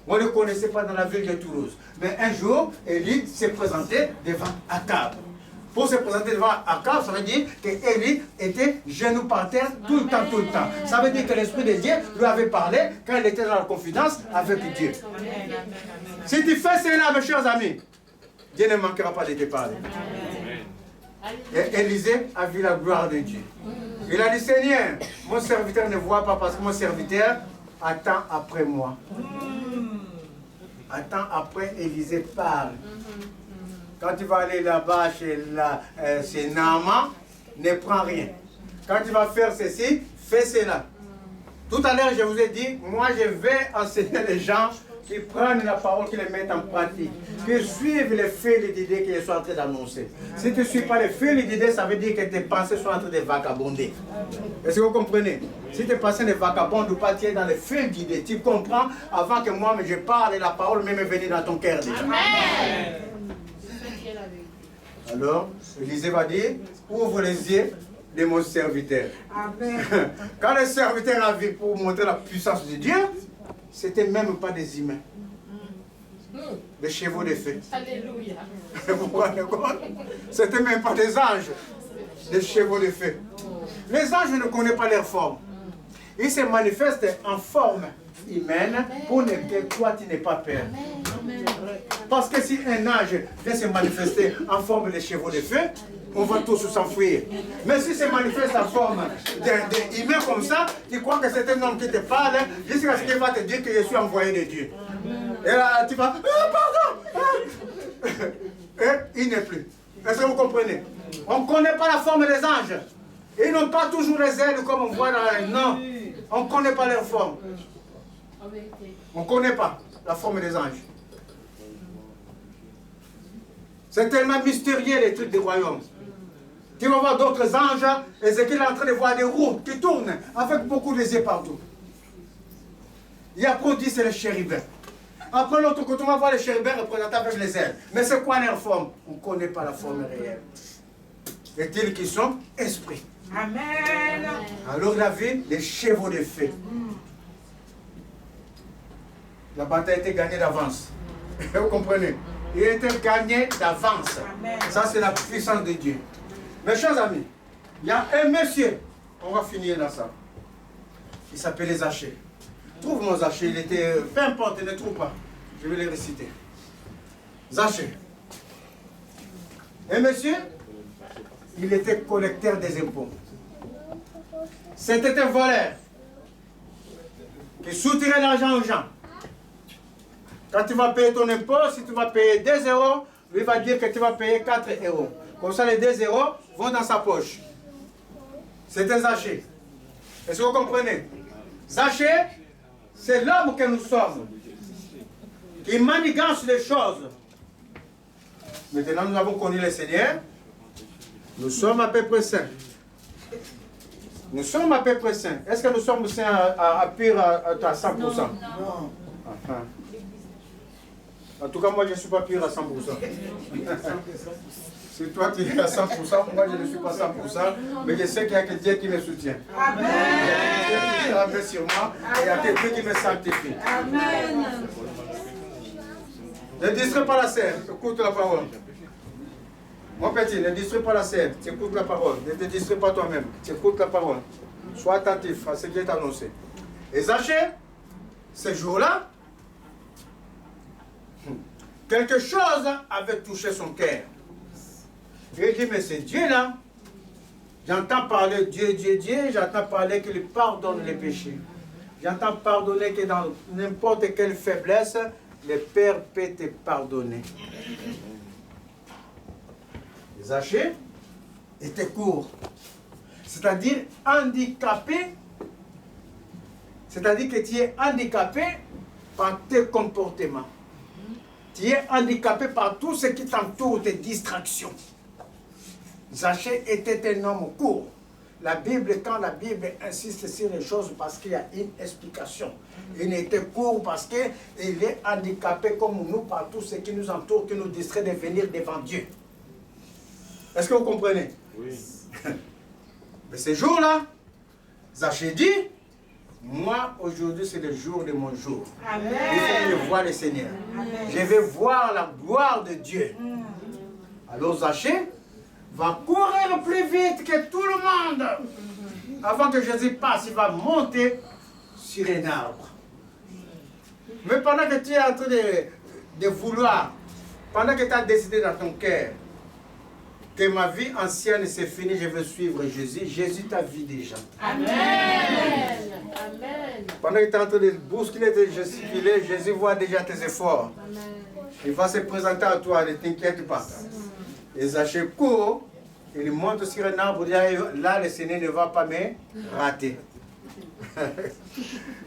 On ne le connaissait pas dans la ville de Toulouse. Mais un jour, Élie s'est présenté devant Akab. Pour se présenter devant Akab, ça veut dire qu'Élie était genou par terre tout le temps, tout le temps. Ça veut dire que l'Esprit de Dieu lui avait parlé quand il était dans la confidence avec Dieu. Si tu fais cela, mes chers amis, Dieu ne manquera pas de te parler. Et Élisée a vu la gloire de Dieu. Il a dit, Seigneur, mon serviteur ne voit pas parce que mon serviteur attend après moi. Attends, après, Élisée parle. Quand tu vas aller là-bas chez Naaman, ne prends rien. Quand tu vas faire ceci, fais cela. Tout à l'heure, je vous ai dit, moi je vais enseigner les gens qui prennent la parole, qui les mettent en pratique, qui suivent les faits d'idées qu'ils sont en train d'annoncer. Si tu ne suis pas les faits d'idées, ça veut dire que tes pensées sont en train de vagabonder. Est-ce que vous comprenez? Si tes pensées ne vagabondent ou pas, tu es dans les faits d'idées. Tu comprends avant que moi je parle et la parole même est venue dans ton cœur déjà. Amen. Alors, Élisée va dire, ouvre les yeux de mon serviteur. Amen. Quand le serviteur a vu pour montrer la puissance de Dieu, c'était même pas des humains. Des chevaux de feu. Alléluia. Vous comprenez quoi? C'était même pas des anges. Des chevaux de feu. Les anges ne connaissent pas leur forme. Ils se manifestent en forme humaine pour que toi tu n'aies pas peur. Parce que si un ange vient se manifester en forme de chevaux de feu, on va tous s'enfuir. Mais si se manifeste en forme d'humain comme ça, tu crois que c'est un homme qui te parle jusqu'à ce qu'il va te dire que je suis envoyé de Dieu. Et là, tu vas, pardon. Et il n'est plus. Est-ce que vous comprenez? On ne connaît pas la forme des anges. Ils n'ont pas toujours les ailes comme on voit dans les... Non, on ne connaît pas leur forme. On ne connaît pas la forme des anges. C'est tellement mystérieux les trucs des royaumes. Tu vas voir d'autres anges, Ézéchiel est en train de voir des roues qui tournent avec beaucoup de yeux partout. Il y a prodige, c'est le chérubin. Après l'autre côté, on va voir les chérubins représentés avec les ailes. Mais c'est quoi leur forme? On ne connaît pas la forme réelle. Est-il qu'ils sont esprits? Amen. Alors la vie, les chevaux de feu. La bataille a été gagnée d'avance. Vous comprenez? Il a été gagné d'avance. Ça, c'est la puissance de Dieu. Mes chers amis, il y a un monsieur, on va finir dans ça. Il s'appelait Zachée. Trouve mon Zachée, il était, peu importe, ne trouve pas. Je vais le réciter. Zachée. Un monsieur, il était collecteur des impôts. C'était un voleur qui soutirait l'argent aux gens. Quand tu vas payer ton impôt, si tu vas payer 2 €, lui va dire que tu vas payer 4 €. Comme ça, les 2 € vont dans sa poche. C'est un Zachée. Est-ce que vous comprenez? Zachée, c'est l'homme que nous sommes, qui manigance les choses. Maintenant, nous avons connu le Seigneur. Nous sommes à peu près saints. Nous sommes à peu près saints. Est-ce que nous sommes saints à 100%? Non. En tout cas, moi, je ne suis pas pire à 100%. Si toi, tu es à 100%, moi, je ne suis pas à 100%. Mais je sais qu'il y a que Dieu qui me soutient. Amen. Dieu qui travaille sur moi. Et il y a que Dieu qui me sanctifie. Amen. Ne distrais pas la scène. Écoute la parole. Mon petit, ne distrais pas la scène. Tu écoutes la parole. Ne te distrais pas toi-même. Tu écoutes la parole. Sois attentif à ce qui est annoncé. Et Zachée, ce jour-là, quelque chose avait touché son cœur. Il dit, mais c'est Dieu là. J'entends parler Dieu, Dieu, Dieu. J'entends parler qu'il pardonne les péchés. J'entends pardonner que dans n'importe quelle faiblesse, le Père peut te pardonner. Zachée était court. C'est-à-dire handicapé. C'est-à-dire que tu es handicapé par tes comportements. Tu es handicapé par tout ce qui t'entoure, tes distractions. Zachée était un homme court. La Bible, quand la Bible insiste sur les choses, parce qu'il y a une explication. Il était court parce qu'il est handicapé comme nous par tout ce qui nous entoure, qui nous distrait de venir devant Dieu. Est-ce que vous comprenez? Oui. Mais ce jour-là, Zachée dit, moi, aujourd'hui, c'est le jour de mon jour. Amen. Il faut que je voie le Seigneur. Amen. Je vais voir la gloire de Dieu. Alors Zachée va courir plus vite que tout le monde. Avant que Jésus passe, il va monter sur un arbre. Mais pendant que tu es en train de vouloir, pendant que tu as décidé dans ton cœur que ma vie ancienne c'est fini, je veux suivre Jésus, Jésus t'a vu déjà. Amen. Amen. Pendant que tu es en train de bousculer, de gesticuler, Jésus voit déjà tes efforts. Amen. Il va se présenter à toi, ne t'inquiète pas. Et Zachée court, il monte sur un arbre, là le Seigneur ne va pas me rater.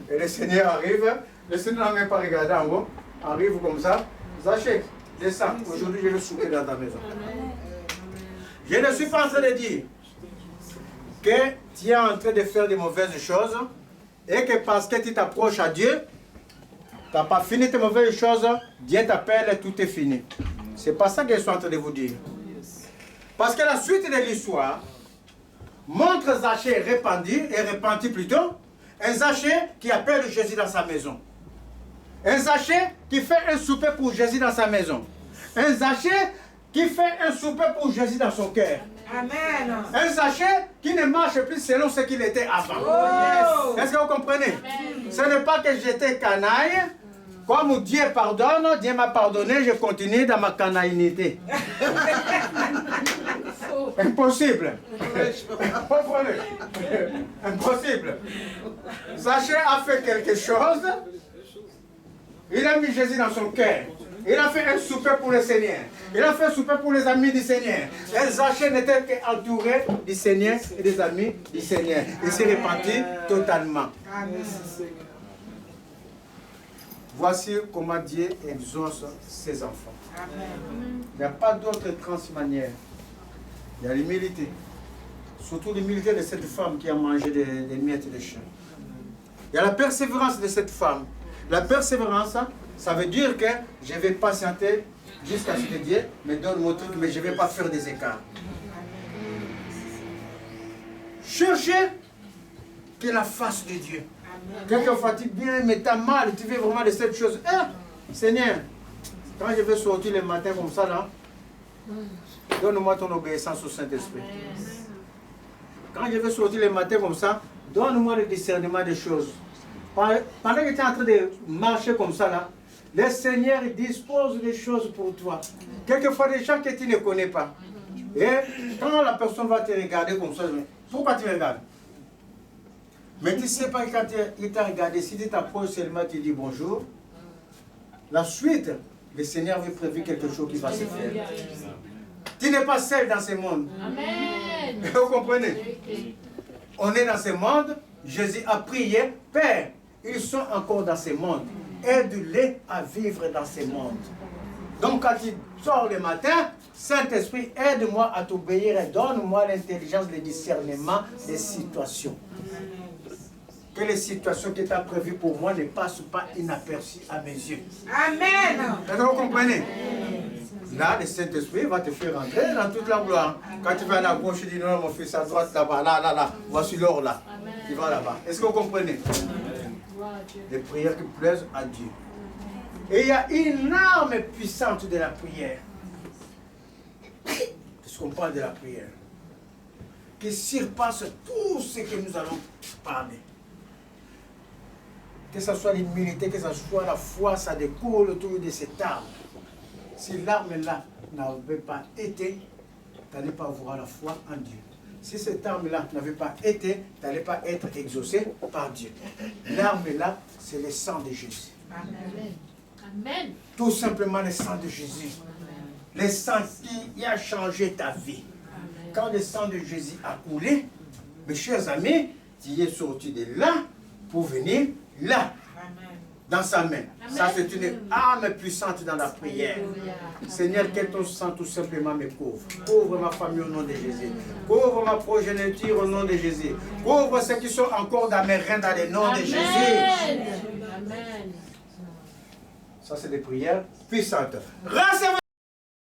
Et le Seigneur arrive, le Seigneur n'a même pas regardé en haut, arrive comme ça. Zachée, descends, aujourd'hui je vais souper dans ta maison. Amen. Je ne suis pas en train de dire que tu es en train de faire de mauvaises choses et que parce que tu t'approches à Dieu, tu n'as pas fini tes mauvaises choses, Dieu t'appelle et tout est fini. Ce n'est pas ça que je suis en train de vous dire. Parce que la suite de l'histoire montre Zachée repenti plutôt, un Zachée qui appelle Jésus dans sa maison. Un Zachée qui fait un souper pour Jésus dans sa maison. Un Zachée qui fait un souper pour Jésus dans son cœur. Amen. Un Zachée qui ne marche plus selon ce qu'il était avant. Oh, yes. Est-ce que vous comprenez? Amen. Ce n'est pas que j'étais canaille. Comme Dieu pardonne, Dieu m'a pardonné, je continue dans ma canaïnité. Impossible. Impossible. Zachée a fait quelque chose. Il a mis Jésus dans son cœur. Il a fait un souper pour le Seigneur. Il a fait un souper pour les amis du Seigneur. Et Zachée n'était qu'entouré du Seigneur et des amis du Seigneur. Il s'est repenti totalement. Amen. Voici comment Dieu exauce ses enfants. Amen. Il n'y a pas d'autre transmanière. Il y a l'humilité. Surtout l'humilité de cette femme qui a mangé des miettes de chien. Il y a la persévérance de cette femme. La persévérance Ça veut dire que je vais patienter jusqu'à ce que Dieu me donne mon truc, mais je ne vais pas faire des écarts. Cherchez que la face de Dieu. Quelqu'un fatigue bien, mais tu as mal, tu veux vraiment de cette chose. Seigneur, quand je vais sortir le matin comme ça, là, donne-moi ton obéissance au Saint-Esprit. Quand je vais sortir le matin comme ça, donne-moi le discernement des choses. Pendant que tu es en train de marcher comme ça, là, le Seigneur dispose des choses pour toi. Quelquefois, des gens que tu ne connais pas. Et quand la personne va te regarder comme ça, pourquoi tu me regardes? Mais tu ne sais pas quand il t'a regardé, si tu t'approches seulement, tu dis bonjour. La suite, le Seigneur veut prévu quelque chose qui va se faire. Tu n'es pas seul dans ce monde. Amen. Vous comprenez? On est dans ce monde. Jésus a prié, Père, ils sont encore dans ce monde. Aide-les à vivre dans ce monde. Donc quand tu sors le matin, Saint-Esprit, aide-moi à t'obéir et donne-moi l'intelligence, le discernement des situations. Que les situations que tu as prévues pour moi ne passent pas inaperçues à mes yeux. Amen. Vous comprenez? Là, le Saint-Esprit va te faire entrer dans toute la gloire. Quand tu vas à la gauche, tu dis non, mon fils, à droite, là-bas, là, voici l'or là. Tu vas là-bas. Est-ce que vous comprenez? Les prières qui plaisent à Dieu. Et il y a une arme puissante de la prière. Est-ce qu'on parle de la prière? Qui surpasse tout ce que nous allons parler. Que ce soit l'humilité, que ce soit la foi, ça découle autour de cette arme. Si l'arme-là n'avait pas été, tu n'allais pas avoir la foi en Dieu. Si cette arme-là n'avait pas été, tu n'allais pas être exaucé par Dieu. L'arme-là, c'est le sang de Jésus. Amen. Amen. Tout simplement le sang de Jésus. Le sang qui a changé ta vie. Amen. Quand le sang de Jésus a coulé, mes chers amis, tu es sorti de là pour venir là. Dans sa main. Amen. Ça, c'est une arme puissante dans la prière. Alléluia. Seigneur, que ton sang tout simplement me couvre. Couvre ma famille au nom de Jésus. Couvre ma progéniture au nom de Jésus. Couvre ceux qui sont encore dans mes reins dans le nom de Jésus. Amen. Ça, c'est des prières puissantes. Recevez